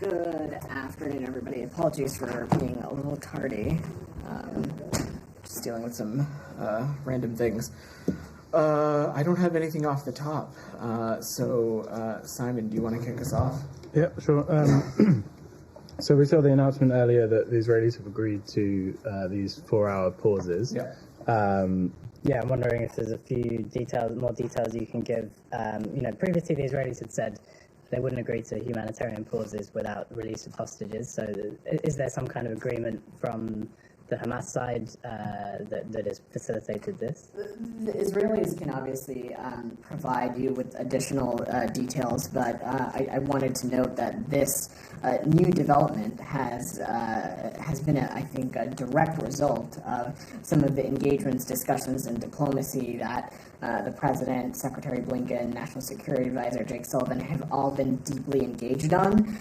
Good afternoon, everybody. Apologies for being a little tardy. Just dealing with some random things. I don't have anything off the top. So, Simon, do you want to kick us off? Yeah, sure. So we saw the announcement earlier that the Israelis have agreed to these 4-hour pauses. Yeah. Yeah, I'm wondering if there's a few more details you can give. Previously the Israelis had said they wouldn't agree to humanitarian pauses without release of hostages. So is there some kind of agreement from the Hamas side that has facilitated this? The Israelis can obviously provide you with additional details, but I wanted to note that this new development has been, I think, a direct result of some of the engagements, discussions, and diplomacy that the President, Secretary Blinken, National Security Advisor Jake Sullivan have all been deeply engaged on.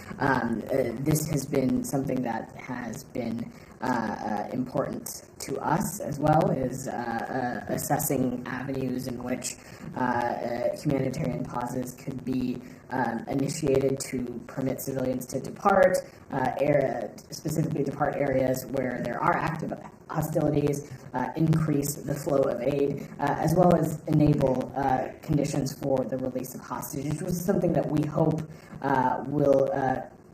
This has been something that has been important to us as well, is assessing avenues in which humanitarian pauses could be initiated to permit civilians to depart, specifically depart areas where there are active hostilities, increase the flow of aid, as well as enable conditions for the release of hostages, which is something that we hope will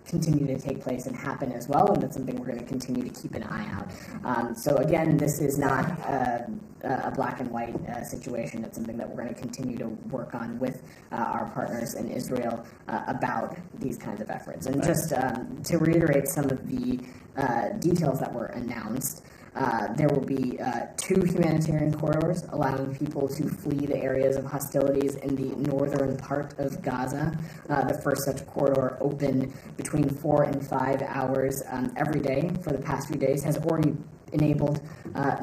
continue to take place and happen as well, and that's something we're going to continue to keep an eye out. So again, this is not a black and white situation. It's something that we're going to continue to work on with our partners in Israel about these kinds of efforts. And just to reiterate some of the details that were announced, there will be 2 humanitarian corridors allowing people to flee the areas of hostilities in the northern part of Gaza. The first such corridor opened between 4 and 5 hours every day for the past few days, has already enabled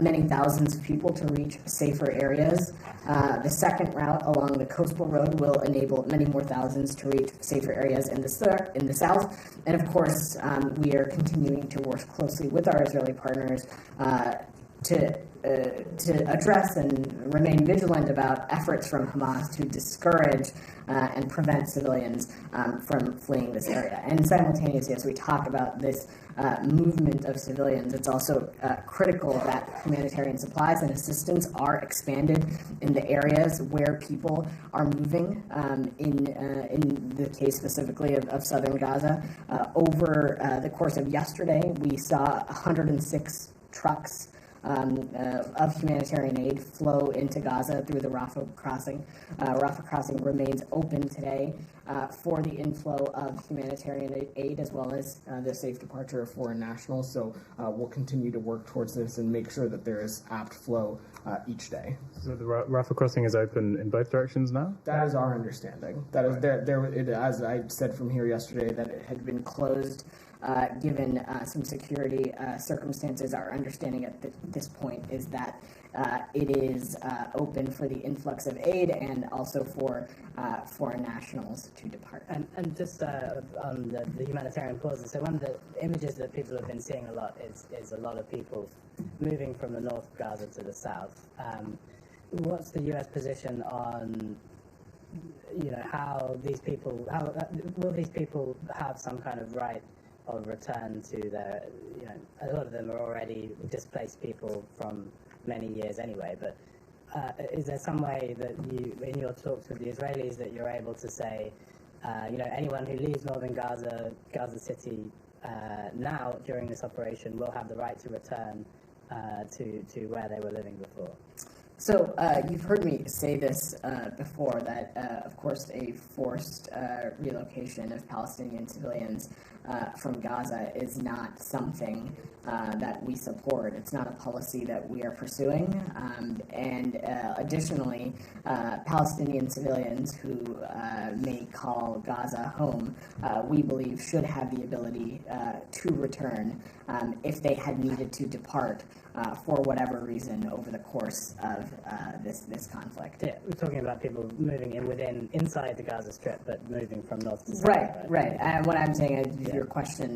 many thousands of people to reach safer areas. The second route along the coastal road will enable many more thousands to reach safer areas in the south. And of course, we are continuing to work closely with our Israeli partners to address and remain vigilant about efforts from Hamas to discourage and prevent civilians from fleeing this area. And simultaneously, as we talk about this movement of civilians, it's also critical that humanitarian supplies and assistance are expanded in the areas where people are moving. In the case specifically of southern Gaza, over the course of yesterday, we saw 106 trucks of humanitarian aid flow into Gaza through the Rafah crossing. Rafah crossing remains open today for the inflow of humanitarian aid as well as the safe departure of foreign nationals. So we'll continue to work towards this and make sure that there is apt flow each day. So the Rafah crossing is open in both directions now? That is our understanding. That is it, as I said from here yesterday, that it had been closed given some security circumstances. Our understanding at this point is that it is open for the influx of aid and also for foreign nationals to depart. And just on the humanitarian pauses, so one of the images that people have been seeing a lot is a lot of people moving from the north of Gaza to the south. What's the U.S. position on how will these people have some kind of right of return to their, a lot of them are already displaced people from many years anyway, but is there some way that you, in your talks with the Israelis, that you're able to say, anyone who leaves northern Gaza City now during this operation will have the right to return to where they were living before? So you've heard me say this before, that of course a forced relocation of Palestinian civilians from Gaza is not something that we support. It's not a policy that we are pursuing. And additionally, Palestinian civilians who may call Gaza home, we believe should have the ability to return if they had needed to depart for whatever reason over the course of this conflict. Yeah, we're talking about people moving inside the Gaza Strip, but moving from north to south. Right. And what I'm saying is, your question,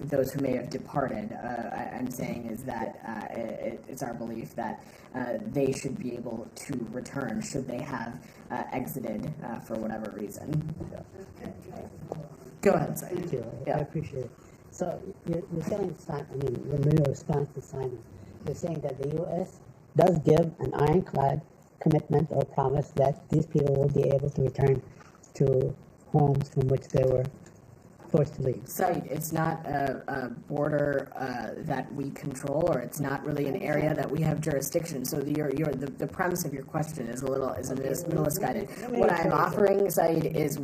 those who may have departed, I'm saying is that it's our belief that they should be able to return should they have exited for whatever reason. Go ahead, Saeed. Thank you. Yeah. I appreciate it. So you're telling the New York Times to Simon, you're saying that the U.S. does give an ironclad commitment or promise that these people will be able to return to homes from which they were forced to leave. Site, it's not a border that we control, or it's not really an area that we have jurisdiction. So the premise of your question is a little misguided. What I'm offering, Said, is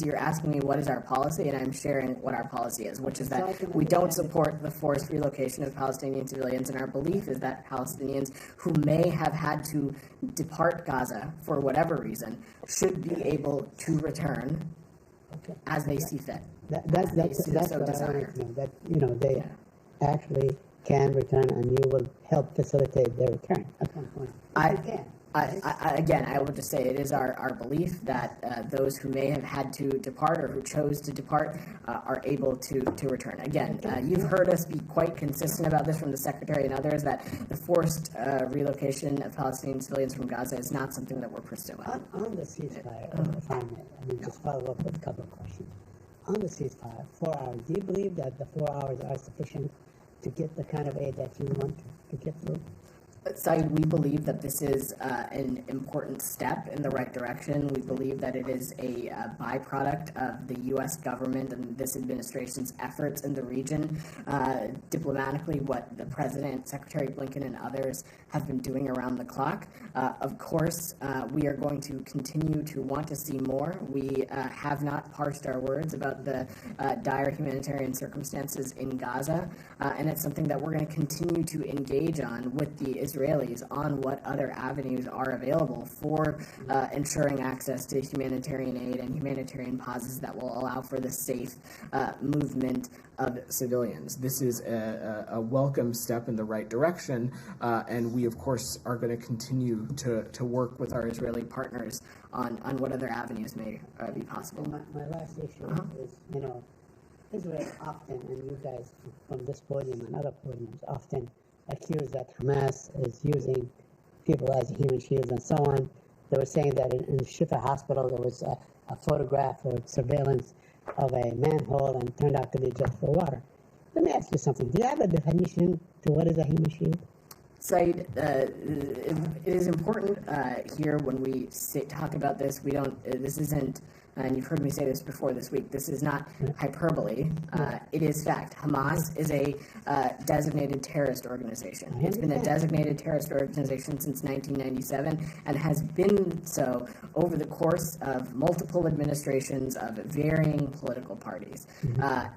you're asking me what is our policy, and I'm sharing what our policy is, which is that we don't support the forced relocation of Palestinian civilians, and our belief is that Palestinians who may have had to depart Gaza for whatever reason should be able to return as they see fit. That's what I wanted to know. That they actually can return, and you will help facilitate their return at one point. Again, I will just say it is our belief that those who may have had to depart or who chose to depart are able to return. Again, you've heard us be quite consistent about this from the Secretary and others, that the forced relocation of Palestinian civilians from Gaza is not something that we're pursuing. On the ceasefire, if I may, just follow up with a couple of questions. On the ceasefire, 4 hours, do you believe that the 4 hours are sufficient to get the kind of aid that you want to get through? Saeed, we believe that this is an important step in the right direction. We believe that it is a byproduct of the U.S. government and this administration's efforts in the region. Diplomatically, what the President, Secretary Blinken, and others have been doing around the clock. Of course, we are going to continue to want to see more. We have not parsed our words about the dire humanitarian circumstances in Gaza, and it's something that we're going to continue to engage on with the Israelis on what other avenues are available for ensuring access to humanitarian aid and humanitarian pauses that will allow for the safe movement of civilians. This is a welcome step in the right direction, and we, of course, are going to continue to work with our Israeli partners on what other avenues may be possible. My last issue is, Israel often, and you guys from this podium and other podiums often accuse that Hamas is using people as human shields and so on. They were saying that in Shifa Hospital there was a photograph or surveillance of a manhole and turned out to be just for water. Let me ask you something. Do you have a definition to what is a human shield? Said, it is important here when we talk about this. This isn't, and you've heard me say this before this week, this is not hyperbole. It is fact. Hamas is a designated terrorist organization. It's been a designated terrorist organization since 1997 and has been so over the course of multiple administrations of varying political parties.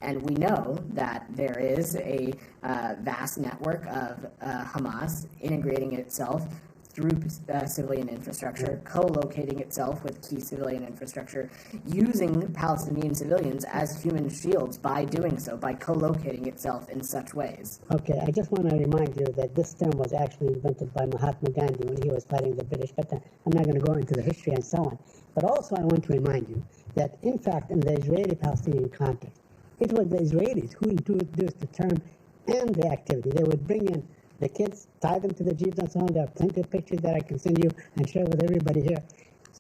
And we know that there is a vast network of Hamas integrating itself through civilian infrastructure, co-locating itself with key civilian infrastructure, using Palestinian civilians as human shields by doing so, by co-locating itself in such ways. Okay, I just want to remind you that this term was actually invented by Mahatma Gandhi when he was fighting the British, but I'm not going to go into the history and so on. But also I want to remind you that, in fact, in the Israeli-Palestinian conflict, it was the Israelis who introduced the term and the activity. They would bring in the kids, tie them to the jeeps and so on. There are plenty of pictures that I can send you and share with everybody here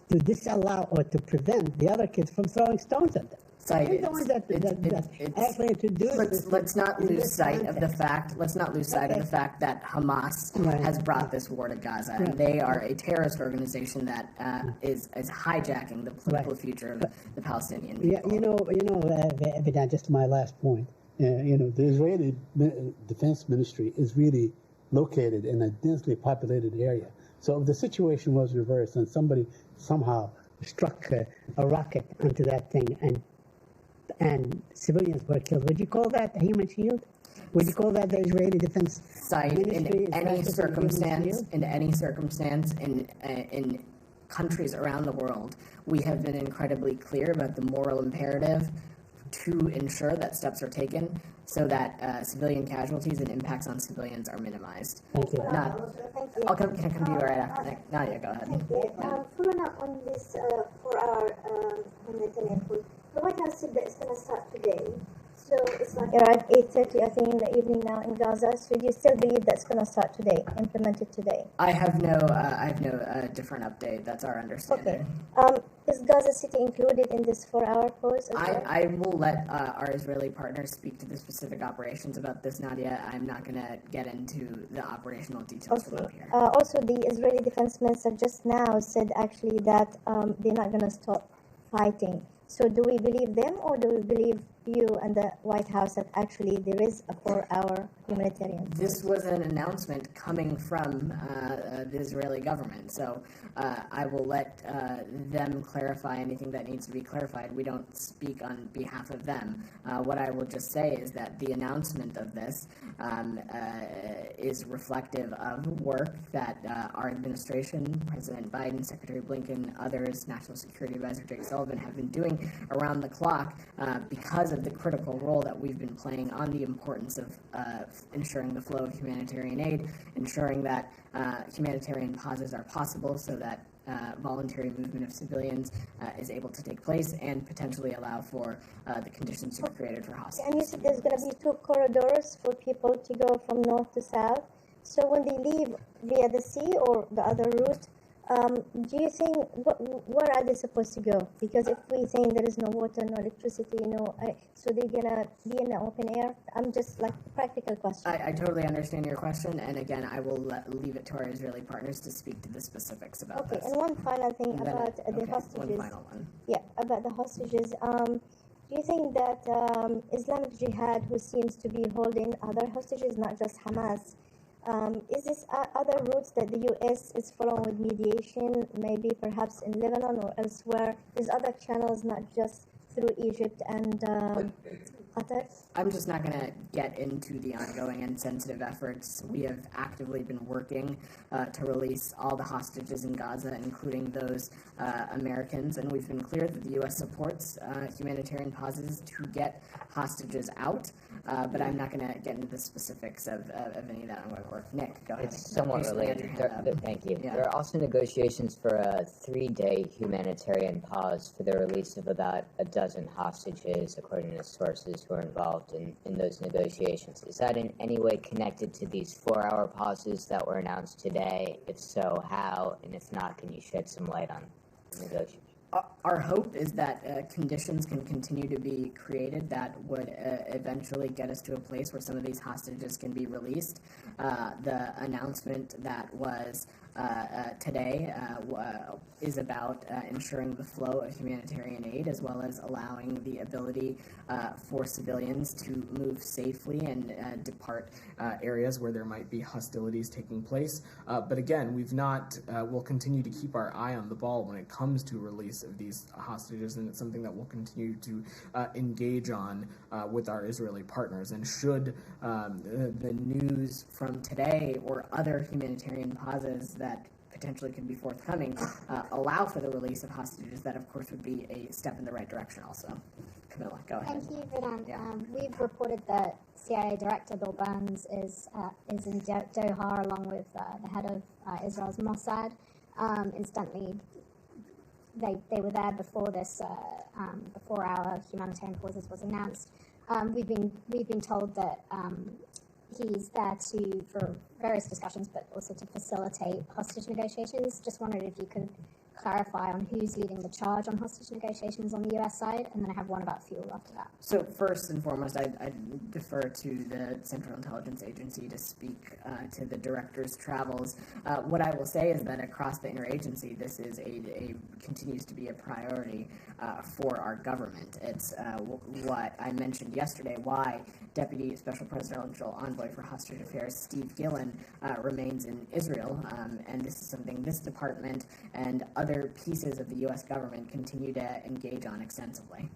to disallow or to prevent the other kids from throwing stones at them. Let's not lose sight of the fact. Let's not lose sight of the fact that Hamas has brought this war to Gaza, and they are a terrorist organization that is hijacking the political future of the Palestinian people. Evidan, just my last point. The Israeli Defense Ministry is really located in a densely populated area. So if the situation was reversed and somebody somehow struck a rocket onto that thing and civilians were killed, would you call that a human shield? Would you call that the Israeli Defense Ministry? In any circumstance, in countries around the world, we have been incredibly clear about the moral imperative to ensure that steps are taken so that civilian casualties and impacts on civilians are minimized. Thank you. Can I come to you right after that? Nadia, go ahead. Thank you. Following up on this 4-hour humanitarian food, the White House said that it's going to start today. So it's like around 8:30, I think, in the evening now in Gaza. So do you still believe that's going to start today, implemented today? I have no different update. That's our understanding. Okay. Is Gaza City included in this 4-hour pause as well? I will let our Israeli partners speak to the specific operations about this, Nadia. I'm not going to get into the operational details from up here. Also, the Israeli defense minister just now said actually that they're not going to stop fighting. So do we believe them, or do we believe you and the White House that actually there is a 4-hour humanitarian? This was an announcement coming from the Israeli government, so I will let them clarify anything that needs to be clarified. We don't speak on behalf of them. What I will just say is that the announcement of this is reflective of work that our administration, President Biden, Secretary Blinken, others, National Security Advisor Jake Sullivan have been doing around the clock because of the critical role that we've been playing on the importance of ensuring the flow of humanitarian aid, ensuring that humanitarian pauses are possible so that voluntary movement of civilians is able to take place and potentially allow for the conditions to be created for hostages. And you said there's going to be 2 corridors for people to go from north to south. So when they leave via the sea or the other route, do you think, where are they supposed to go? Because if we think there is no water, no electricity, so they're going to be in the open air? I'm just like practical question. I totally understand your question, and again, I will leave it to our Israeli partners to speak to the specifics about this. Okay, and one final thing about the hostages. One final one. Yeah, about the hostages. Do you think that Islamic Jihad, who seems to be holding other hostages, not just Hamas, is this other routes that the U.S. is following with mediation, maybe perhaps in Lebanon or elsewhere? There's other channels, not just through Egypt and Qatar? I'm just not going to get into the ongoing and sensitive efforts. We have actively been working to release all the hostages in Gaza, including those Americans, and we've been clear that the U.S. supports humanitarian pauses to get hostages out, but I'm not going to get into the specifics of any of that ongoing work. Nick, go ahead. It's somewhat related. Thank you. Yeah. There are also negotiations for a 3-day humanitarian pause for the release of about a dozen hostages, according to sources who are involved in those negotiations. Is that in any way connected to these 4-hour pauses that were announced today? If so, how? And if not, can you shed some light on the negotiations? Our hope is that conditions can continue to be created that would eventually get us to a place where some of these hostages can be released. The announcement that was today is about ensuring the flow of humanitarian aid, as well as allowing the ability for civilians to move safely and depart areas where there might be hostilities taking place. But again, we'll continue to keep our eye on the ball when it comes to release of these hostages, and it's something that we'll continue to engage on with our Israeli partners. And should the news from today or other humanitarian pauses that potentially could be forthcoming allow for the release of hostages, that of course would be a step in the right direction also. Camilla, go ahead. Thank you, Vedant. Yeah. We've reported that CIA Director Bill Burns is in Doha along with the head of Israel's Mossad. Incidentally, they were there before this before our humanitarian pauses was announced. We've been told that he's there for various discussions, but also to facilitate hostage negotiations. Just wondered if you could clarify on who's leading the charge on hostage negotiations on the U.S. side, and then I have one about fuel after that. So first and foremost, I defer to the Central Intelligence Agency to speak to the director's travels. What I will say is that across the interagency, this is continues to be a priority for our government. It's what I mentioned yesterday, why Deputy Special Presidential Envoy for Hostage Affairs Steve Gillen remains in Israel, and this is something this department and other pieces of the U.S. government continue to engage on extensively.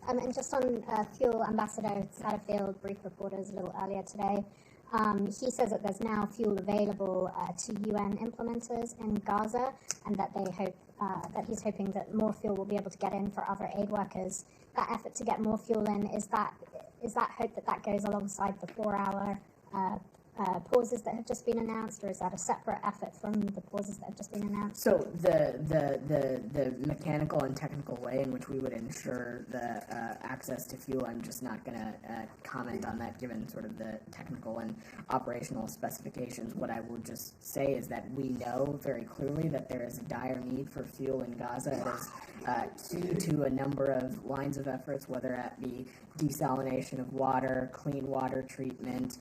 And just on fuel, Ambassador Satterfield briefed reporters a little earlier today. He says that there's now fuel available to UN implementers in Gaza, and that they hope that he's hoping that more fuel will be able to get in for other aid workers. That effort to get more fuel in, is that hope that goes alongside the 4-hour pauses that have just been announced, or is that a separate effort from the pauses that have just been announced? So the mechanical and technical way in which we would ensure the access to fuel, I'm just not going to comment on that given sort of the technical and operational specifications. What I will just say is that we know very clearly that there is a dire need for fuel in Gaza. It is key to a number of lines of efforts, whether that be desalination of water, clean water treatment,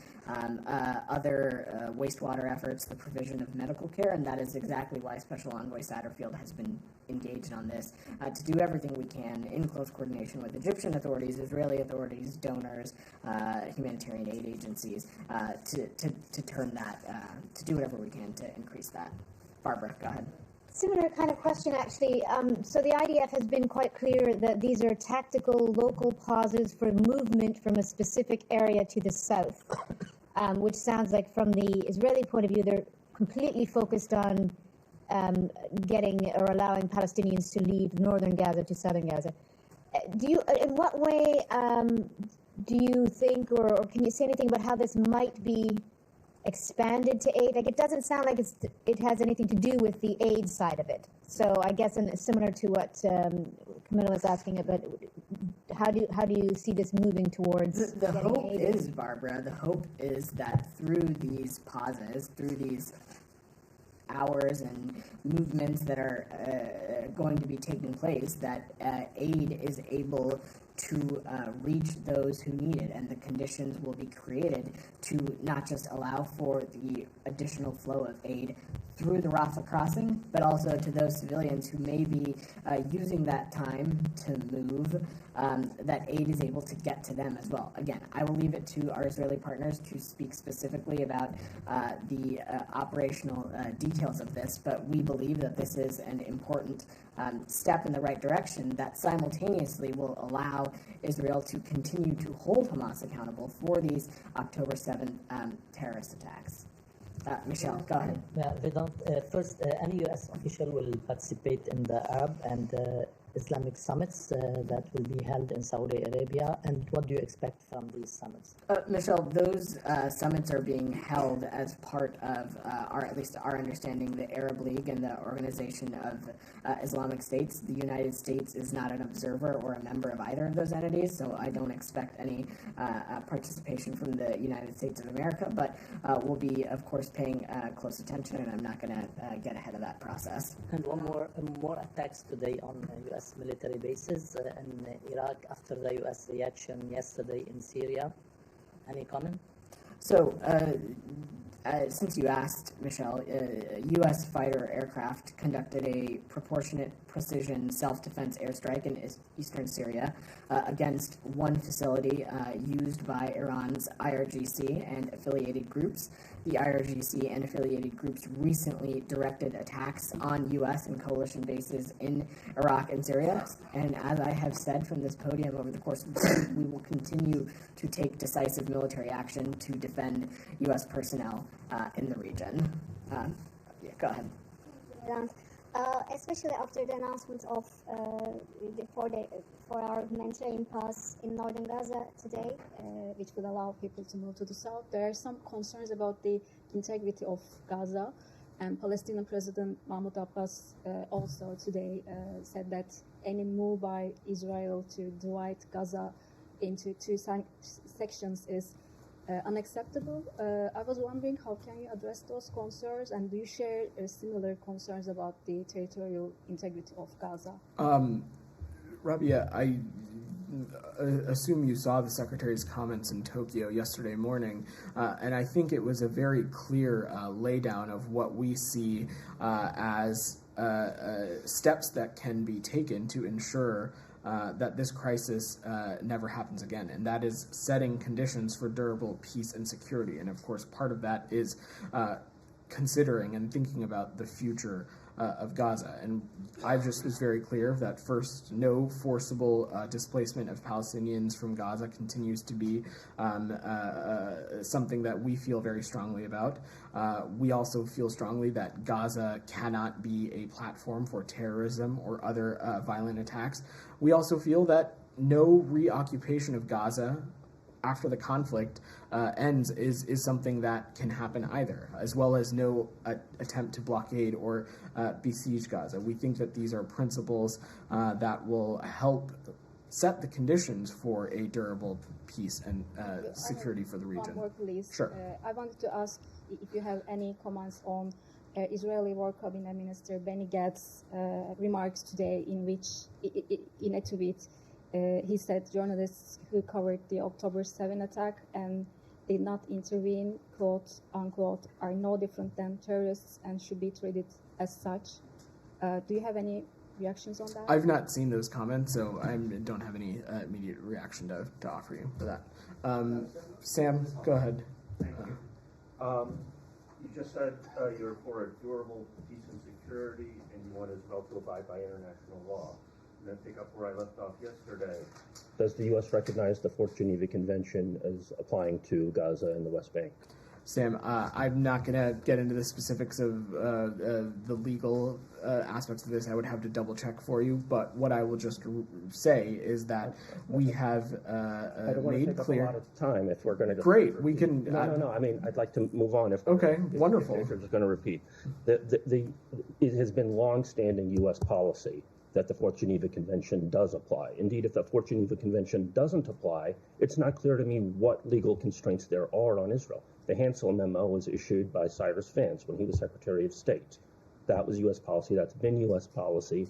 other wastewater efforts, the provision of medical care, and that is exactly why Special Envoy Satterfield has been engaged on this, to do everything we can in close coordination with Egyptian authorities, Israeli authorities, donors, humanitarian aid agencies, to turn that, to do whatever we can to increase that. Barbara, go ahead. Similar kind of question, actually. So the IDF has been quite clear that these are tactical local pauses for movement from a specific area to the south, which sounds like from the Israeli point of view, they're completely focused on getting or allowing Palestinians to leave northern Gaza to southern Gaza. In what way do you think, or can you say anything about how this might be expanded to aid? Like, it doesn't sound like it has anything to do with the aid side of it. So I guess similar to what Camilla was asking about, how do you see this moving towards the hope aid? is, Barbara, the hope is that through these pauses, through these hours and movements that are going to be taking place, that aid is able to reach those who need it, and the conditions will be created to not just allow for the additional flow of aid through the Rafah crossing, but also to those civilians who may be using that time to move, that aid is able to get to them as well. Again, I will leave it to our Israeli partners to speak specifically about the operational details of this, but we believe that this is an important step in the right direction that simultaneously will allow Israel to continue to hold Hamas accountable for these October 7th terrorist attacks. Michelle, go ahead. First, any U.S. official will participate in the Arab and Islamic summits that will be held in Saudi Arabia, and what do you expect from these summits? Michelle, those summits are being held as part of, at least our understanding, the Arab League and the Organization of Islamic States. The United States is not an observer or a member of either of those entities, so I don't expect any participation from the United States of America, but we'll be, of course, paying close attention, and I'm not going to get ahead of that process. And more attacks today on U.S. military bases in Iraq after the U.S. reaction yesterday in Syria. Any comment? So, since you asked, Michelle, U.S. fighter aircraft conducted a proportionate precision self-defense airstrike in eastern Syria against one facility used by Iran's IRGC and affiliated groups. The IRGC and affiliated groups recently directed attacks on U.S. and coalition bases in Iraq and Syria. And as I have said from this podium over the course of the week, we will continue to take decisive military action to defend U.S. personnel in the region. Go ahead. Especially after the announcement of the 4-hour humanitarian pause in northern Gaza today, which would allow people to move to the south. There are some concerns about the integrity of Gaza, and Palestinian President Mahmoud Abbas also today said that any move by Israel to divide Gaza into two sections is unacceptable. I was wondering, how can you address those concerns, and do you share similar concerns about the territorial integrity of Gaza? Rabia, I assume you saw the Secretary's comments in Tokyo yesterday morning, and I think it was a very clear laydown of what we see as steps that can be taken to ensure that this crisis never happens again, and that is setting conditions for durable peace and security. And of course, part of that is considering and thinking about the future of Gaza. And I just was very clear that first, no forcible displacement of Palestinians from Gaza continues to be something that we feel very strongly about. We also feel strongly that Gaza cannot be a platform for terrorism or other violent attacks. We also feel that no reoccupation of Gaza after the conflict ends is something that can happen either, as well as no attempt to blockade or besiege Gaza. We think that these are principles that will help set the conditions for a durable peace and security for the region. One more, please. Sure. I wanted to ask if you have any comments on Israeli War Cabinet Minister Benny Gantz's remarks today, in which, in a tweet, he said journalists who covered the October 7 attack and did not intervene, quote unquote, are no different than terrorists and should be treated as such. Do you have any reactions on that? I've not seen those comments, so I don't have any immediate reaction to offer you for that. Sam, go ahead. Thank you. You just said you're for a durable peace and security, and you want Israel to abide by international law. And then pick up where I left off yesterday. Does the U.S. recognize the Fourth Geneva Convention as applying to Gaza and the West Bank? Sam, I'm not going to get into the specifics of the legal aspects of this. I would have to double check for you. But what I will just say is that we have I don't want to made take clear. up a lot of time if we're going to. Great, we can. No. I mean, I'd like to move on. Okay, wonderful. If you're just going to repeat, it has been long-standing U.S. policy that the Fourth Geneva Convention does apply. Indeed, if the Fourth Geneva Convention doesn't apply, it's not clear to me what legal constraints there are on Israel. The Hansel memo was issued by Cyrus Vance when he was Secretary of State. That was U.S. policy. That's been U.S. policy.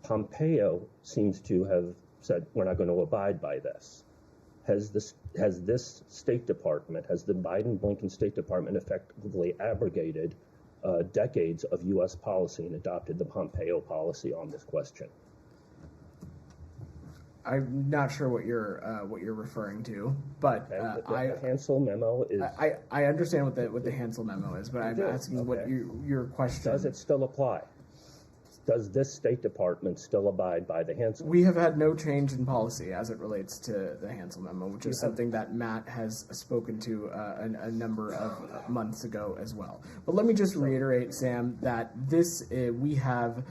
Pompeo seems to have said, we're not going to abide by this. Has this State Department, has the Biden-Blinken State Department effectively abrogated decades of U.S. policy and adopted the Pompeo policy on this question? I'm not sure what you're referring to, but the Hansel memo is. I understand what the Hansel memo is, but I'm asking what your question. Does it still apply? Does this State Department still abide by the Hansel? We have had no change in policy as it relates to the Hansel memo, which is something that Matt has spoken to a number of months ago as well. But let me just reiterate, Sam, that this we have.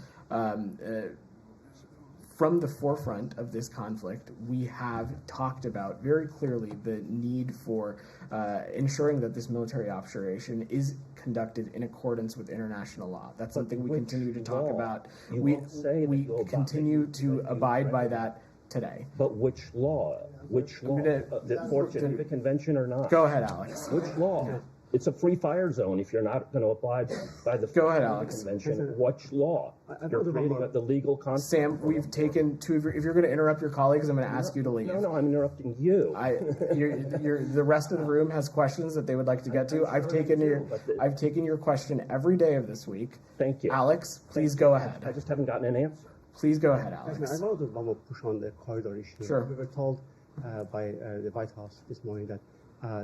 From the forefront of this conflict, we have talked about very clearly the need for ensuring that this military operation is conducted in accordance with international law. That's something we continue to talk about. We continue to abide by that today. But which law? Which law? The Fourth Geneva Convention or not? Go ahead, Alex. Which law? It's a free fire zone if you're not going to abide by the Go ahead, Alex. Convention. Which law? You're creating the legal concept. Sam, we've taken two. If you're going to interrupt your colleagues, I'm going to ask you to leave. No, I'm interrupting you. The rest of the room has questions that they would like to get to. I've taken your question every day of this week. Thank you, Alex. Please go ahead. I just haven't gotten an answer. Please go ahead, Alex. I wanted to push on the corridor issue. Sure. We were told by the White House this morning that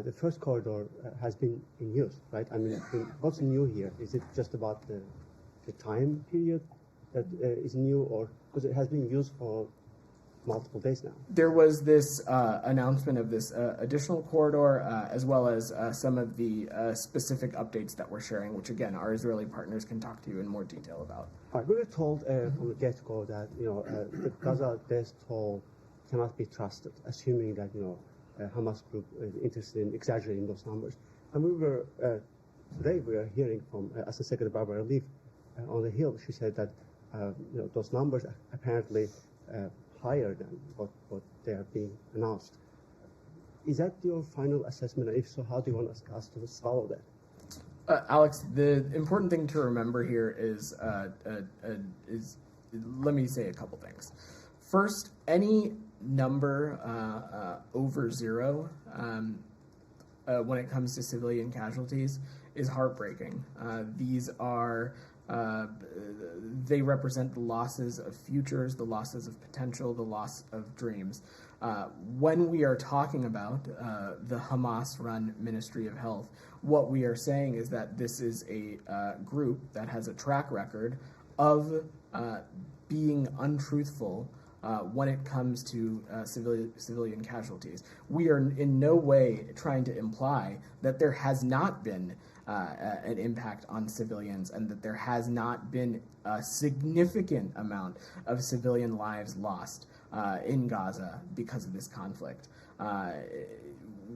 the first corridor has been in use, right? I mean, what's new here? Is it just about the time period that is new, or because it has been used for multiple days now? There was this announcement of this additional corridor, as well as some of the specific updates that we're sharing, which again, our Israeli partners can talk to you in more detail about. All right, we were told from the get-go that the Gaza death toll cannot be trusted, assuming that Hamas group is interested in exaggerating those numbers. And we were today we are hearing from Assistant Secretary Barbara Leaf on the Hill. She said that those numbers are apparently higher than what they are being announced. Is that your final assessment? And if so, how do you want us to swallow that? Alex, the important thing to remember here is let me say a couple things. First, any number over zero when it comes to civilian casualties is heartbreaking. These are they represent the losses of futures, the losses of potential, the loss of dreams. When we are talking about the Hamas-run Ministry of Health, what we are saying is that this is a group that has a track record of being untruthful when it comes to civilian casualties. We are in no way trying to imply that there has not been an impact on civilians and that there has not been a significant amount of civilian lives lost in Gaza because of this conflict.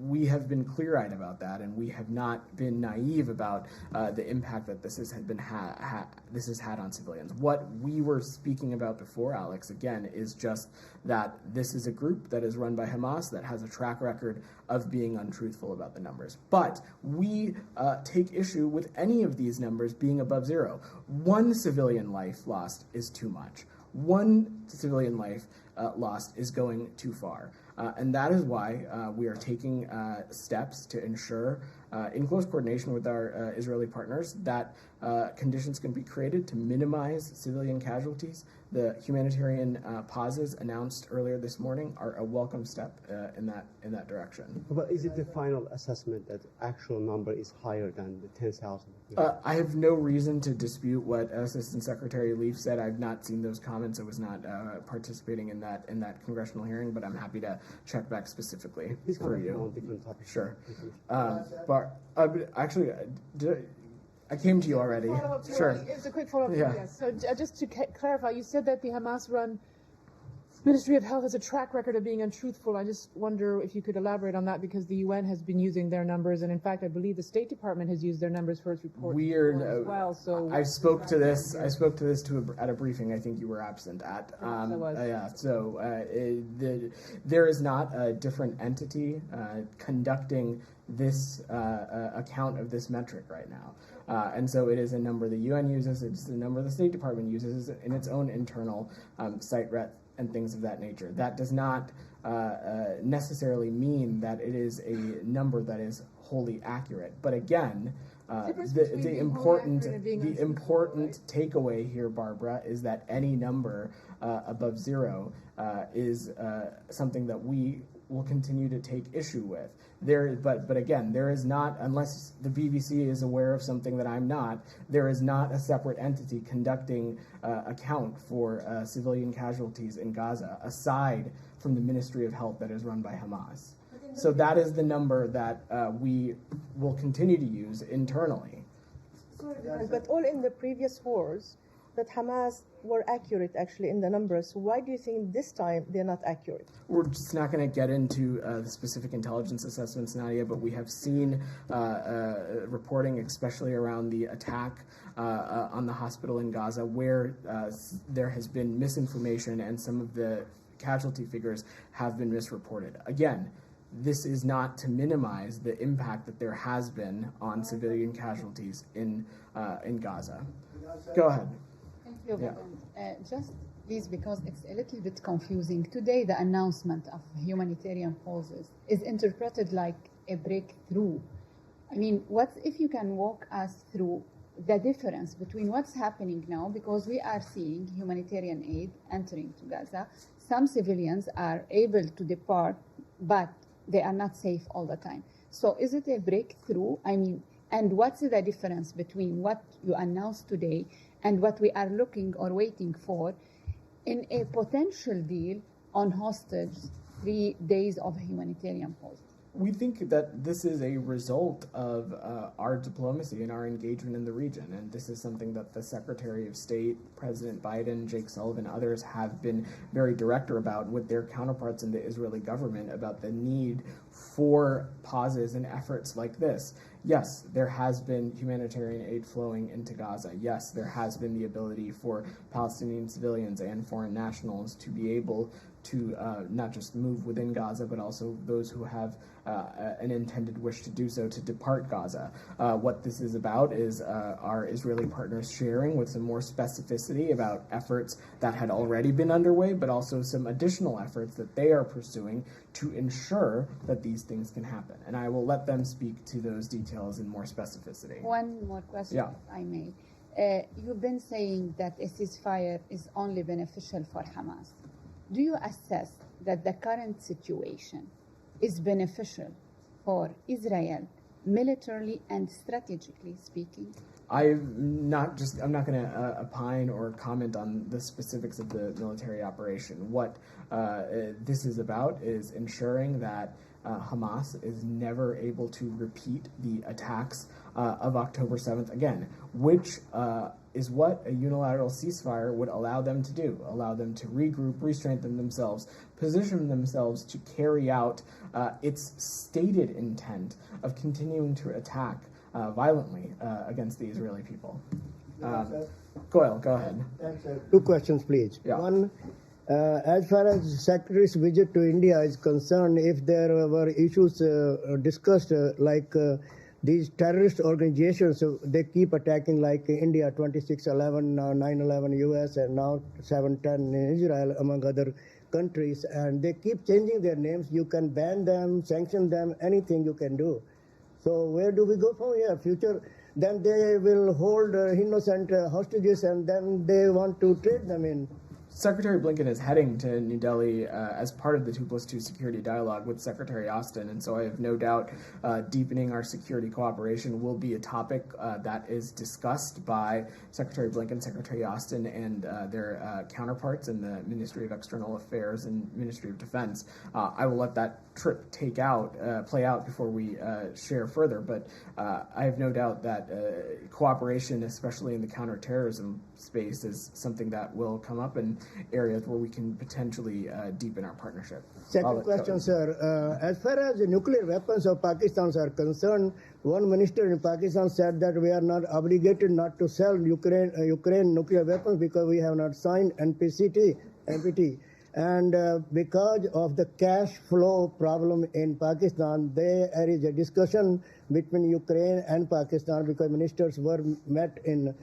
we have been clear-eyed about that, and we have not been naive about the impact that this has had on civilians. What we were speaking about before, Alex, again, is just that this is a group that is run by Hamas that has a track record of being untruthful about the numbers. But we take issue with any of these numbers being above zero. One civilian life lost is too much. One civilian life lost is going too far. And that is why we are taking steps to ensure, in close coordination with our Israeli partners, that conditions can be created to minimize civilian casualties. The humanitarian pauses announced earlier this morning are a welcome step in that direction. But is it the final assessment that actual number is higher than the 10,000? I have no reason to dispute what Assistant Secretary Leaf said. I've not seen those comments. I was not participating in that congressional hearing, but I'm happy to check back specifically for you. Sure. Actually, I came to you already. Sure. It's a quick follow-up. Yeah. Yes. So just to clarify, you said that the Hamas-run Ministry of Health has a track record of being untruthful. I just wonder if you could elaborate on that, because the UN has been using their numbers, and in fact, I believe the State Department has used their numbers for its report as well. So I spoke to this at a briefing. I think you were absent at. I was. Yeah. So there is not a different entity conducting this account of this metric right now. And so it is a number the UN uses, it's a number the State Department uses in its own internal site rep and things of that nature. That does not necessarily mean that it is a number that is wholly accurate. But again, the important takeaway here, Barbara, is that any number above zero is something that we will continue to take issue with. But again, there is not, unless the BBC is aware of something that I'm not, there is not a separate entity conducting account for civilian casualties in Gaza, aside from the Ministry of Health that is run by Hamas. So that is the number that we will continue to use internally. But all in the previous wars, that Hamas were accurate actually in the numbers. Why do you think this time they're not accurate? We're just not going to get into the specific intelligence assessments, Nadia, but we have seen reporting, especially around the attack on the hospital in Gaza, where there has been misinformation and some of the casualty figures have been misreported. Again, this is not to minimize the impact that there has been on civilian casualties in Gaza. Go ahead. Thank you. Yeah. Just please, because it's a little bit confusing. Today, the announcement of humanitarian pauses is interpreted like a breakthrough. I mean, what if you can walk us through the difference between what's happening now, because we are seeing humanitarian aid entering to Gaza. Some civilians are able to depart, but they are not safe all the time. So is it a breakthrough? I mean, and what's the difference between what you announced today and what we are looking or waiting for in a potential deal on hostage 3 days of humanitarian pause? We think that this is a result of our diplomacy and our engagement in the region, and this is something that the Secretary of State, President Biden, Jake Sullivan, others have been very direct about with their counterparts in the Israeli government about the need for pauses and efforts like this. Yes, there has been humanitarian aid flowing into Gaza. Yes, there has been the ability for Palestinian civilians and foreign nationals to be able to not just move within Gaza, but also those who have an intended wish to do so to depart Gaza. What this is about is our Israeli partners sharing with some more specificity about efforts that had already been underway, but also some additional efforts that they are pursuing to ensure that these things can happen. And I will let them speak to those details in more specificity. One more question, yeah. if I may. You've been saying that a ceasefire is only beneficial for Hamas. Do you assess that the current situation is beneficial for Israel, militarily and strategically speaking? I'm not going to opine or comment on the specifics of the military operation. What this is about is ensuring that Hamas is never able to repeat the attacks of October 7th again, which is what a unilateral ceasefire would allow them to do, allow them to regroup, re-strengthen themselves, position themselves to carry out its stated intent of continuing to attack violently against the Israeli people. Goyle, go ahead. Two questions, please. Yeah. One, as far as Secretary's visit to India is concerned, if there were issues discussed like these terrorist organizations, they keep attacking like India, 26/11, now 9/11 US, and now 7/10 in Israel, among other countries, and they keep changing their names. You can ban them, sanction them, anything you can do. So where do we go from here? Future, then they will hold innocent hostages, and then they want to trade them in. Secretary Blinken is heading to New Delhi as part of the 2+2 security dialogue with Secretary Austin, and so I have no doubt deepening our security cooperation will be a topic that is discussed by Secretary Blinken, Secretary Austin, and their counterparts in the Ministry of External Affairs and Ministry of Defense. I will let that trip play out before we share further, but I have no doubt that cooperation, especially in the counterterrorism space, is something that will come up in areas where we can potentially deepen our partnership. Second question, sir. As far as the nuclear weapons of Pakistan are concerned, one minister in Pakistan said that we are not obligated not to sell Ukraine nuclear weapons because we have not signed NPT. And because of the cash flow problem in Pakistan, there is a discussion between Ukraine and Pakistan because ministers met in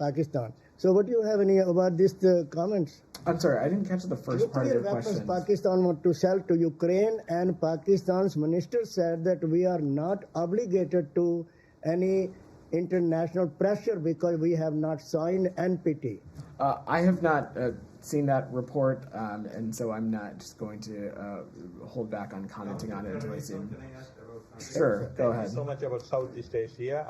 Pakistan. So what do you have about these comments? I'm sorry, I didn't catch the first part of your question. Nuclear weapons Pakistan want to sell to Ukraine, and Pakistan's minister said that we are not obligated to any international pressure because we have not signed NPT. I have not seen that report, and so I'm not just going to hold back on commenting on it until I see it. Sure, go ahead. Thank you so much about Southeast Asia.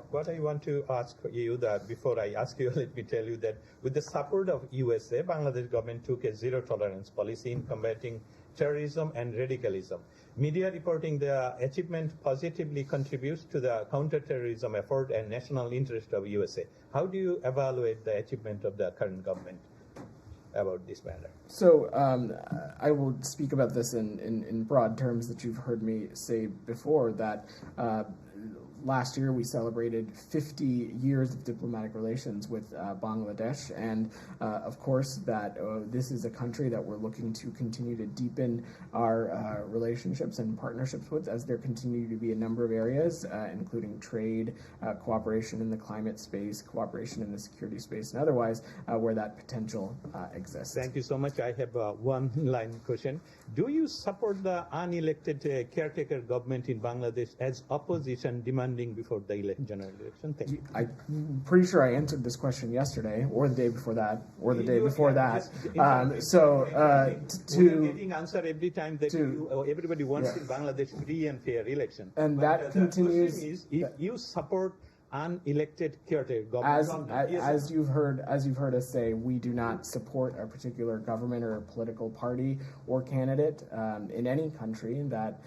What I want to ask you that before I ask you, let me tell you that with the support of USA, Bangladesh government took a zero-tolerance policy in combating terrorism and radicalism. Media reporting the achievement positively contributes to the counter-terrorism effort and national interest of USA. How do you evaluate the achievement of the current government about this matter? So I will speak about this in broad terms that you've heard me say before, that last year we celebrated 50 years of diplomatic relations with Bangladesh, and of course that this is a country that we're looking to continue to deepen our relationships and partnerships with, as there continue to be a number of areas, including trade, cooperation in the climate space, cooperation in the security space, and otherwise, where that potential exists. Thank you so much. I have one-line question. Do you support the unelected caretaker government in Bangladesh as opposition demanding before the general election? Thank you. I'm pretty sure I answered this question yesterday, or the day before that, or the day before that. Getting answer every time that everybody wants in Bangladesh free and fair election. And that continues. The question is, if you support unelected caretaker government, as you've heard us say, we do not support a particular government or a political party or candidate in any country. That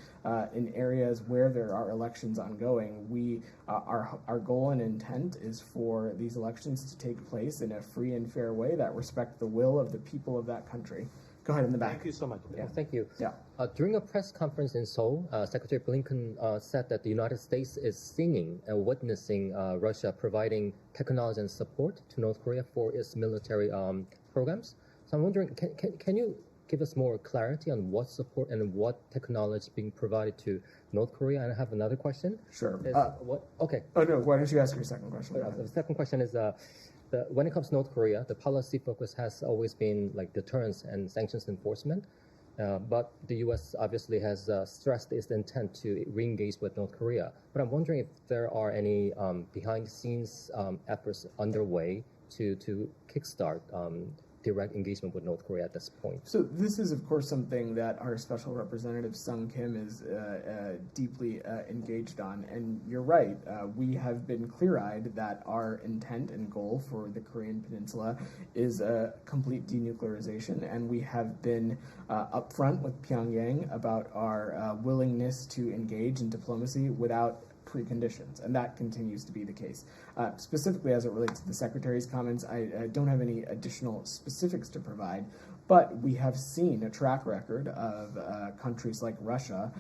in areas where there are elections ongoing, our goal and intent is for these elections to take place in a free and fair way that respect the will of the people of that country. Go ahead in the back. Thank you so much. Yeah, thank you. Yeah. During a press conference in Seoul, Secretary Blinken said that the United States is seeing and witnessing Russia providing technology and support to North Korea for its military programs. So I'm wondering, can you give us more clarity on what support and what technology is being provided to North Korea? And I have another question. Sure. Okay. Oh, no, why don't you ask your second question? The second question is, when it comes to North Korea, the policy focus has always been like deterrence and sanctions enforcement. But the U.S. obviously has stressed its intent to re-engage with North Korea. But I'm wondering if there are any behind-the-scenes efforts underway to kickstart direct engagement with North Korea at this point. So this is, of course, something that our Special Representative Sung Kim is deeply engaged on. And you're right, we have been clear-eyed that our intent and goal for the Korean Peninsula is a complete denuclearization, and we have been upfront with Pyongyang about our willingness to engage in diplomacy without preconditions, and that continues to be the case. Specifically as it relates to the Secretary's comments, I don't have any additional specifics to provide, but we have seen a track record of countries like Russia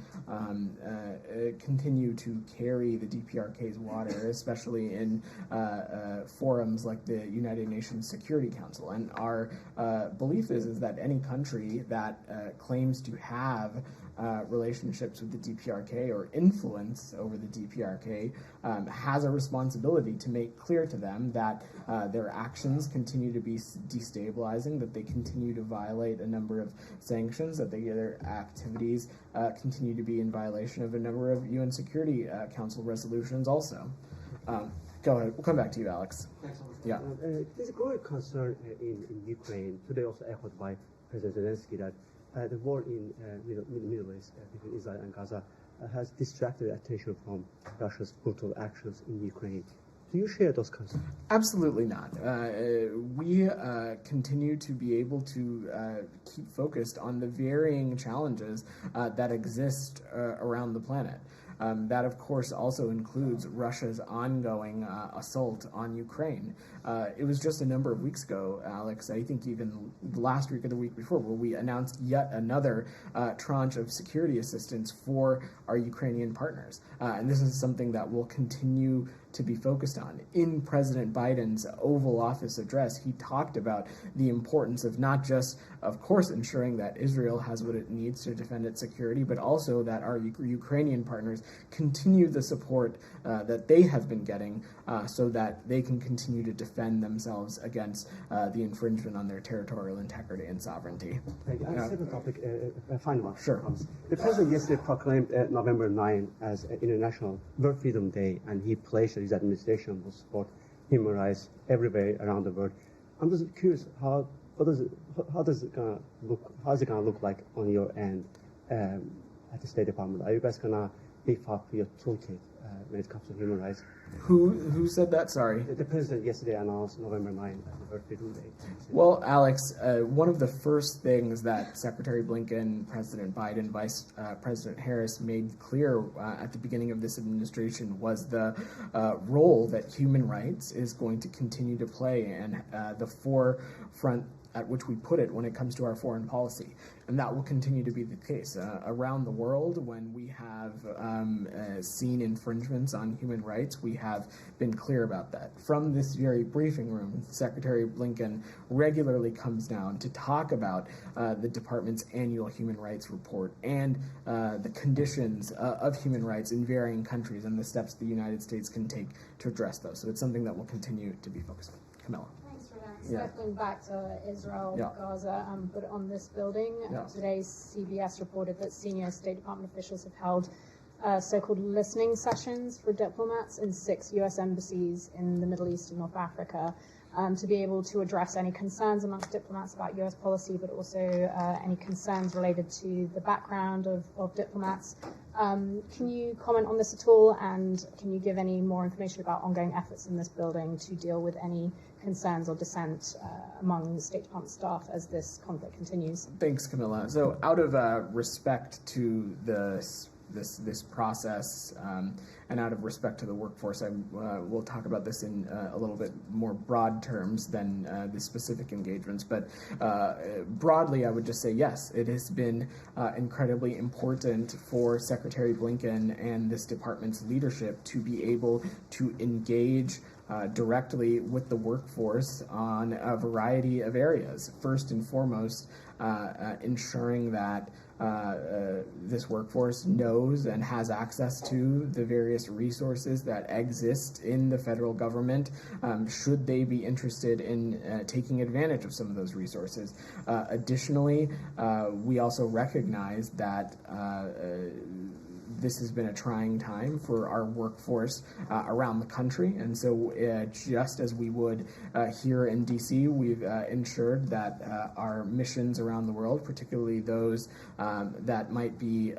continue to carry the DPRK's water, especially in forums like the United Nations Security Council. And our belief is that any country that claims to have relationships with the DPRK or influence over the DPRK has a responsibility to make clear to them that their actions continue to be destabilizing, that they continue to violate a number of sanctions, that their activities continue to be in violation of a number of UN Security Council resolutions also. Go ahead. We'll come back to you, Alex. Yeah. There's a growing concern in Ukraine, today also echoed by President Zelensky, that the war in Middle East between Israel and Gaza has distracted attention from Russia's brutal actions in Ukraine. Do you share those concerns? Absolutely not. We continue to be able to keep focused on the varying challenges that exist around the planet. That, of course, also includes Russia's ongoing assault on Ukraine. It was just a number of weeks ago, Alex, I think even last week or the week before, where we announced yet another tranche of security assistance for our Ukrainian partners. And this is something that will continue to be focused on. In President Biden's Oval Office address, he talked about the importance of not just, of course, ensuring that Israel has what it needs to defend its security, but also that our Ukrainian partners continue the support that they have been getting so that they can continue to defend themselves against the infringement on their territorial integrity and sovereignty. I have a topic, a final one. Sure. The president yesterday proclaimed November 9 as International World Freedom Day, and he pledged that his administration will support human rights everywhere around the world. I'm just curious, how is it gonna look like on your end at the State Department? Are you guys gonna beef up your toolkit when it comes to human rights? Who said that? Sorry. The president yesterday announced November 9 as the World Freedom Day. Well, Alex, one of the first things that Secretary Blinken, President Biden, Vice President Harris made clear at the beginning of this administration was the role that human rights is going to continue to play and the forefront at which we put it when it comes to our foreign policy. And that will continue to be the case. Around the world, when we have seen infringements on human rights, we have been clear about that. From this very briefing room, Secretary Blinken regularly comes down to talk about the department's annual human rights report and the conditions of human rights in varying countries and the steps the United States can take to address those. So it's something that will continue to be focused on. Camilla. Circling back to Israel, Gaza, and put it on this building. Today's CBS reported that senior State Department officials have held so-called listening sessions for diplomats in 6 U.S. embassies in the Middle East and North Africa to be able to address any concerns amongst diplomats about U.S. policy, but also any concerns related to the background of diplomats. Can you comment on this at all, and can you give any more information about ongoing efforts in this building to deal with any concerns or dissent among the State Department staff as this conflict continues? Thanks, Camilla. So out of respect to this process and out of respect to the workforce, we'll talk about this in a little bit more broad terms than the specific engagements. But broadly, I would just say yes, it has been incredibly important for Secretary Blinken and this department's leadership to be able to engage directly with the workforce on a variety of areas. First and foremost, ensuring that this workforce knows and has access to the various resources that exist in the federal government, should they be interested in taking advantage of some of those resources. Additionally, we also recognize that this has been a trying time for our workforce around the country, and so just as we would here in D.C., we've ensured that our missions around the world, particularly those that might be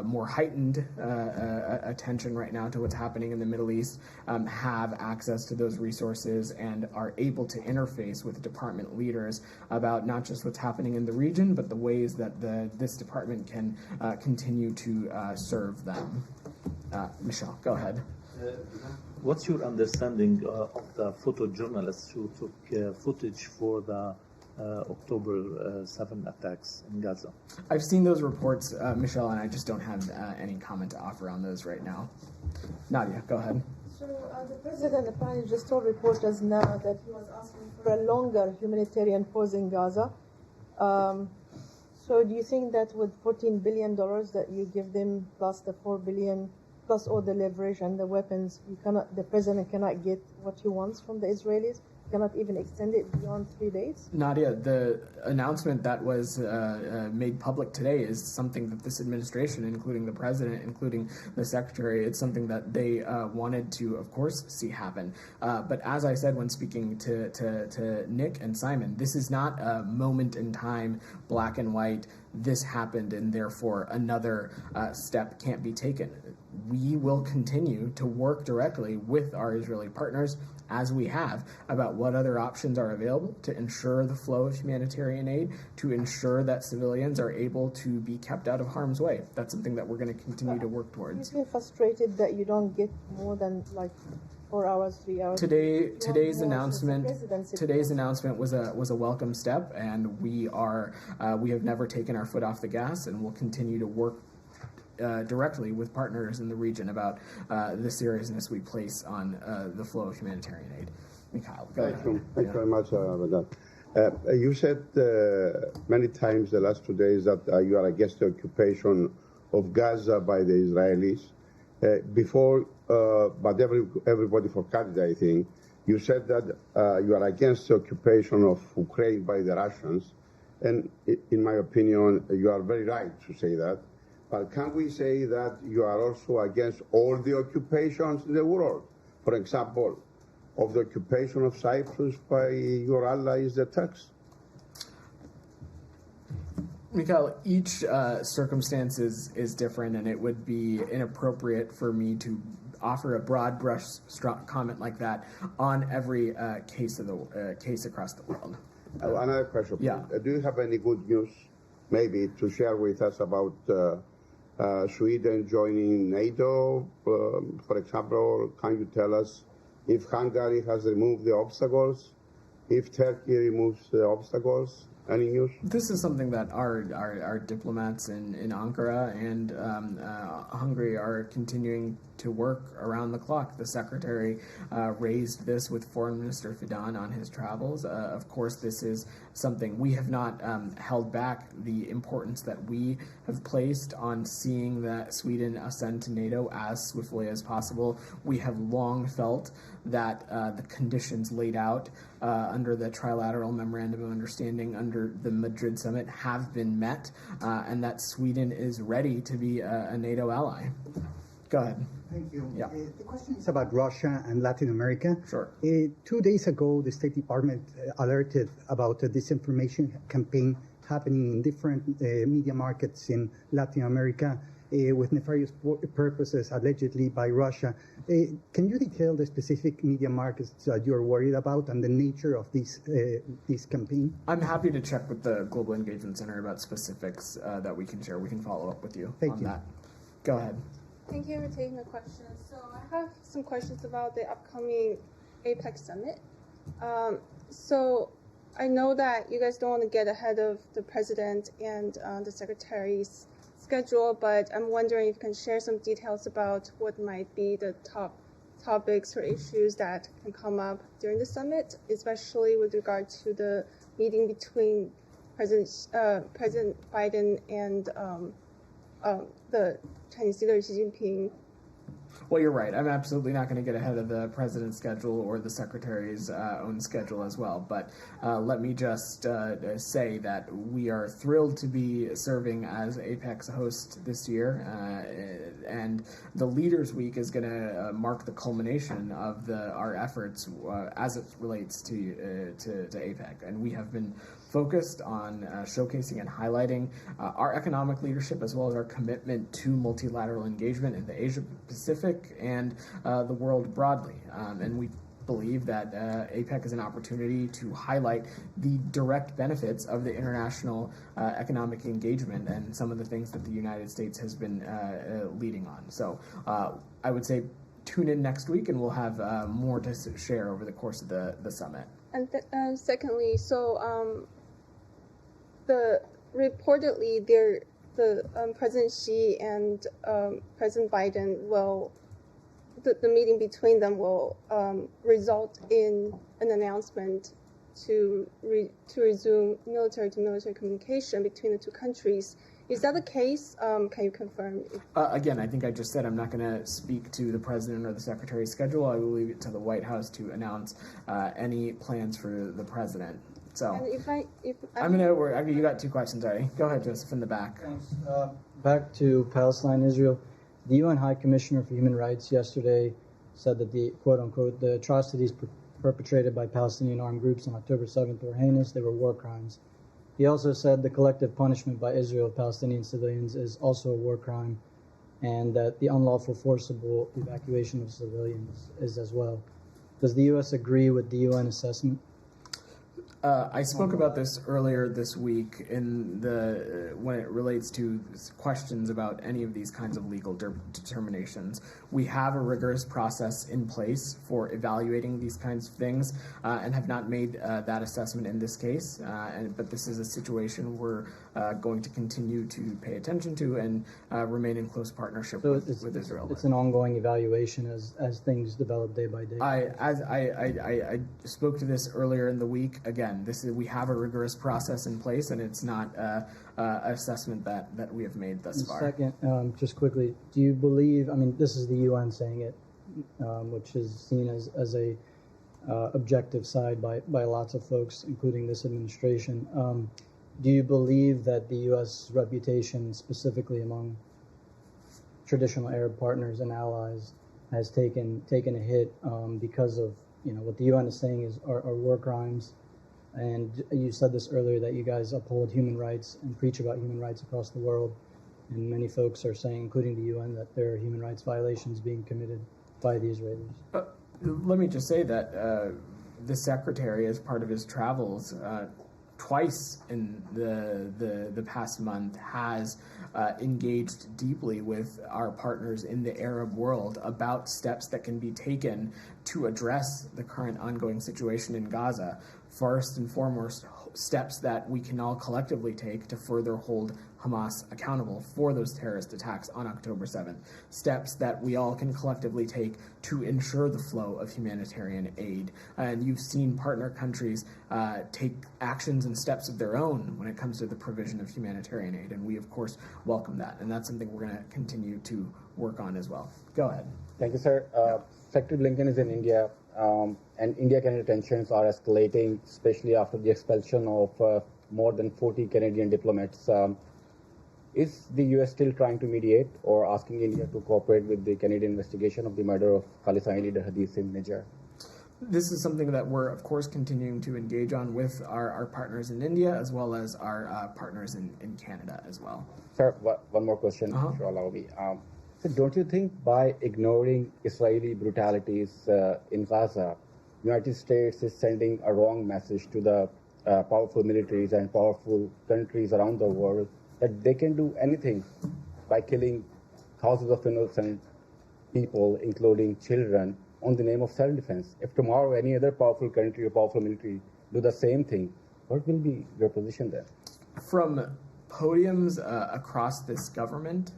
more heightened attention right now to what's happening in the Middle East, have access to those resources and are able to interface with department leaders about not just what's happening in the region, but the ways that this department can continue to serve them. Michelle, go ahead. What's your understanding of the photojournalists who took footage for the October 7 attacks in Gaza? I've seen those reports, Michelle, and I just don't have any comment to offer on those right now. Nadia, go ahead. So the president apparently just told reporters now that he was asking for a longer humanitarian pause in Gaza. So do you think that with $14 billion that you give them, plus the $4 billion, plus all the leverage and the weapons, the president cannot get what he wants from the Israelis? Cannot even extend it beyond 3 days? Nadia, the announcement that was made public today is something that this administration, including the president, including the secretary, it's something that they wanted to, of course, see happen. But as I said when speaking to Nick and Simon, this is not a moment in time, black and white, this happened and therefore another step can't be taken. We will continue to work directly with our Israeli partners, as we have, about what other options are available to ensure the flow of humanitarian aid, to ensure that civilians are able to be kept out of harm's way. That's something that we're going to continue to work towards. You feel frustrated that you don't get more than 4 hours, 3 hours? Today's announcement was a welcome step, and we have never taken our foot off the gas, and we'll continue to work directly with partners in the region about the seriousness we place on the flow of humanitarian aid. Mikhail, go ahead. Thank you very much, Ramadan. You said many times the last 2 days that you are against the occupation of Gaza by the Israelis. But everybody forgot it, I think. You said that you are against the occupation of Ukraine by the Russians. And in my opinion, you are very right to say that. But can we say that you are also against all the occupations in the world? For example, of the occupation of Cyprus by your allies, the Turks? Mikhail, each circumstance is different, and it would be inappropriate for me to offer a broad brush comment like that on every case across the world. Another question. Yeah. Do you have any good news, maybe, to share with us about Sweden joining NATO, for example? Can you tell us if Hungary has removed the obstacles, if Turkey removes the obstacles? Any news? This is something that our diplomats in Ankara and Hungary are continuing to work around the clock. The secretary raised this with Foreign Minister Fidan on his travels. Of course, this is something we have not held back the importance that we have placed on seeing that Sweden ascend to NATO as swiftly as possible. We have long felt that the conditions laid out under the trilateral memorandum of understanding under the Madrid summit have been met, and that Sweden is ready to be a NATO ally. Go ahead. Thank you. Yeah. The question is about Russia and Latin America. Sure. 2 days ago, the State Department alerted about a disinformation campaign happening in different media markets in Latin America with nefarious purposes, allegedly by Russia. Can you detail the specific media markets that you're worried about and the nature of this campaign? I'm happy to check with the Global Engagement Center about specifics that we can share. We can follow up with you on that. Go ahead. Thank you for taking the question. So I have some questions about the upcoming APEC summit. So I know that you guys don't want to get ahead of the president and the secretary's schedule, but I'm wondering if you can share some details about what might be the top topics or issues that can come up during the summit, especially with regard to the meeting between President Biden and the Chinese leader Xi Jinping. Well, you're right. I'm absolutely not going to get ahead of the president's schedule or the secretary's own schedule as well. But let me just say that we are thrilled to be serving as APEC's host this year. And the Leaders Week is going to mark the culmination of our efforts as it relates to APEC. And we have been focused on showcasing and highlighting our economic leadership as well as our commitment to multilateral engagement in the Asia Pacific and the world broadly. And we believe that APEC is an opportunity to highlight the direct benefits of the international economic engagement and some of the things that the United States has been leading on. So I would say tune in next week and we'll have more to share over the course of the summit. And secondly, so reportedly President Xi and President Biden will, the meeting between them will result in an announcement to resume military-to-military communication between the two countries. Is that the case? Can you confirm? Again, I think I just said I'm not going to speak to the president or the secretary's schedule. I will leave it to the White House to announce any plans for the president. So, you got two questions already. Go ahead, Joseph, in the back. Thanks. Back to Palestine, Israel. The UN High Commissioner for Human Rights yesterday said that the quote-unquote the atrocities perpetrated by Palestinian armed groups on October 7th were heinous. They were war crimes. He also said the collective punishment by Israel of Palestinian civilians is also a war crime, and that the unlawful forcible evacuation of civilians is as well. Does the U.S. agree with the UN assessment? I spoke about this earlier this week when it relates to questions about any of these kinds of legal determinations. We have a rigorous process in place for evaluating these kinds of things and have not made that assessment in this case. But this is a situation we're going to continue to pay attention to and remain in close partnership with Israel. It's an ongoing evaluation as things develop day by day. I spoke to this earlier in the week. Again, we have a rigorous process in place, and it's not an assessment that we have made thus far. Second, just quickly, do you believe? I mean, this is the UN saying it, which is seen as a objective side by lots of folks, including this administration. Do you believe that the U.S. reputation, specifically among traditional Arab partners and allies, has taken a hit because of what the UN is saying are war crimes? And you said this earlier, that you guys uphold human rights and preach about human rights across the world. And many folks are saying, including the UN, that there are human rights violations being committed by the Israelis. Let me just say that the secretary, as part of his travels, twice in the past month, has engaged deeply with our partners in the Arab world about steps that can be taken to address the current ongoing situation in Gaza. First and foremost, steps that we can all collectively take to further hold Hamas accountable for those terrorist attacks on October 7th. Steps that we all can collectively take to ensure the flow of humanitarian aid. And you've seen partner countries take actions and steps of their own when it comes to the provision of humanitarian aid. And we, of course, welcome that. And that's something we're going to continue to work on as well. Go ahead. Thank you, sir. Secretary Blinken is in India, and India-Canada tensions are escalating, especially after the expulsion of more than 40 Canadian diplomats. Is the U.S. still trying to mediate or asking India to cooperate with the Canadian investigation of the murder of Khalistani leader Hadith Singh Nijjar? This is something that we're, of course, continuing to engage on with our partners in India, as well as our partners in Canada as well. Sir, one more question, if you allow me. So don't you think by ignoring Israeli brutalities in Gaza, United States is sending a wrong message to the powerful militaries and powerful countries around the world that they can do anything by killing thousands of innocent people, including children, on the name of self-defense? If tomorrow any other powerful country or powerful military do the same thing, what will be your position there? From podiums across this government,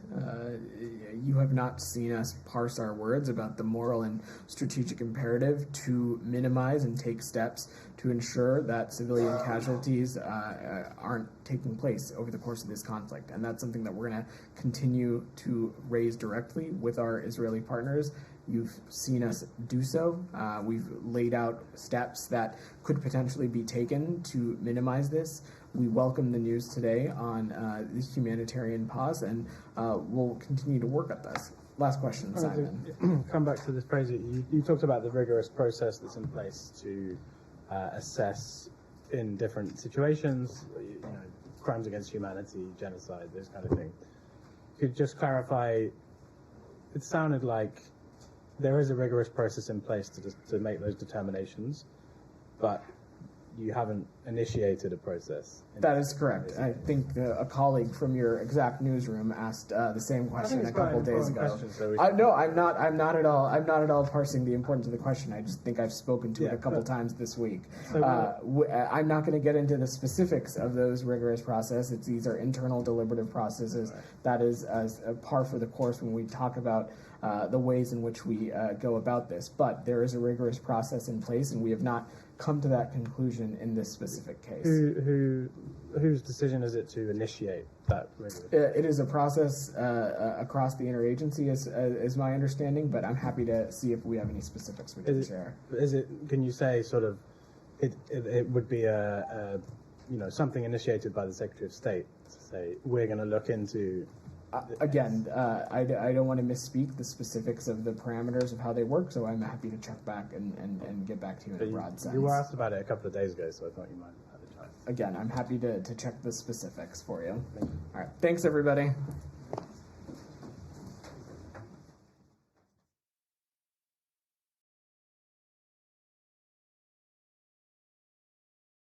you have not seen us parse our words about the moral and strategic imperative to minimize and take steps to ensure that civilian casualties aren't taking place over the course of this conflict. And that's something that we're going to continue to raise directly with our Israeli partners. You've seen us do so. We've laid out steps that could potentially be taken to minimize this. We welcome the news today on the humanitarian pause, and we'll continue to work at this. Last question, Simon. Come back to this project. You talked about the rigorous process that's in place to assess in different situations, crimes against humanity, genocide, those kind of things. Could you just clarify? It sounded like there is a rigorous process in place to make those determinations, but you haven't initiated a process. That is correct. I think a colleague from your exact newsroom asked the same question a couple days ago. No, I'm not at all parsing the importance of the question. I just think I've spoken to it a couple times this week. I'm not going to get into the specifics of those rigorous processes. These are internal deliberative processes. Right. That is a par for the course when we talk about the ways in which we go about this. But there is a rigorous process in place, and we have not come to that conclusion in this specific case. Whose decision is it to initiate that rigorous? It is a process across the interagency, is my understanding, but I'm happy to see if we have any specifics we can share. Can you say sort of it would be something initiated by the Secretary of State to say we're going to look into. Again, I don't want to misspeak the specifics of the parameters of how they work, so I'm happy to check back and get back to you in a broad sense. You were asked about it a couple of days ago, so I thought you might have had a chance. Again, I'm happy to check the specifics for you. All right. Thanks, everybody.